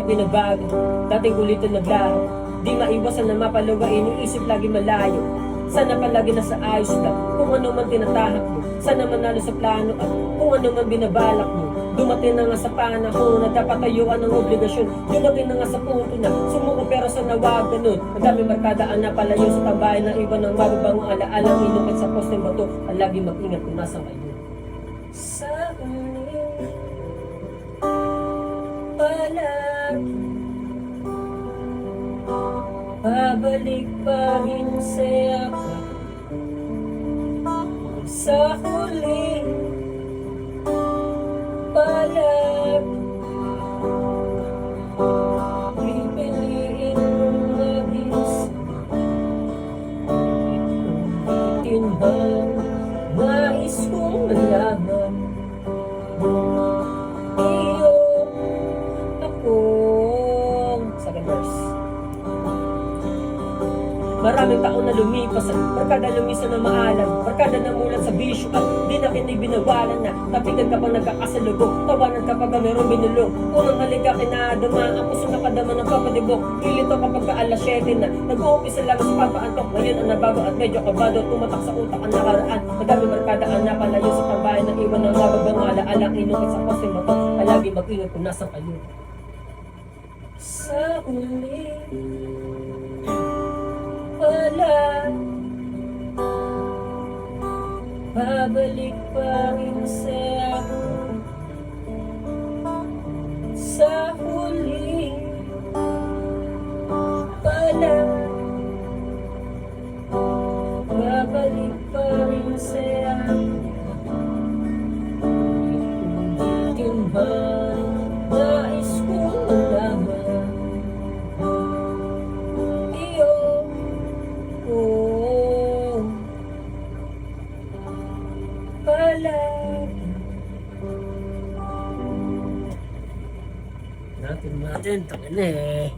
binabago. Dating kulito naglaho, di maiwasan na mapaluwa, iniisip lagi malayo. Sana palagi nasa ayos lang, kung ano man tinatahak mo. Sana manalo sa plano at kung ano man binabalak mo. Dumating na nga sa panahon na dapat tayuan ng obligasyon. Dumating na nga sa punto na sumuko pero sa nawag ganun. Ang daming barkada ang napalayo sa tambayan ng iba ng mababangong alaalang inukit sa posteng bato. Ang lagi mag-ingat kung nasa kayo. Sa ulit palagi babalik pa rin sa'yo sa huli palagi pipiliin mong magis ulitin ang nais kong malaman iyo akong second verse. Maraming taon na lumipas at barkada lumisan na maalam. Barkada na mulat sa bisyo at di na kinibinawalan na. Tapigan ka pang nagkakasalubog, tawanan kapag mayroong binulong. Unang halika kinadama, ang puso na kadama ng papadibok. Lilito kapag ka alas 7 na, nag-uumpisa lang sa papaantok. Ngayon ang nabago at medyo kabado, tumatak sa utak ang nakaraan. Madami barkada ang napalayo sa tambayan ng iwan ng mababang alaalang inukit sa posting bato. Palagi mag-ingat kung nasan kayo. Sa uli pala babalik pa rin sa'yo sa huli pala babalik pa rin sa'yo ulitin ba nais kong malaman natin, tangin eh.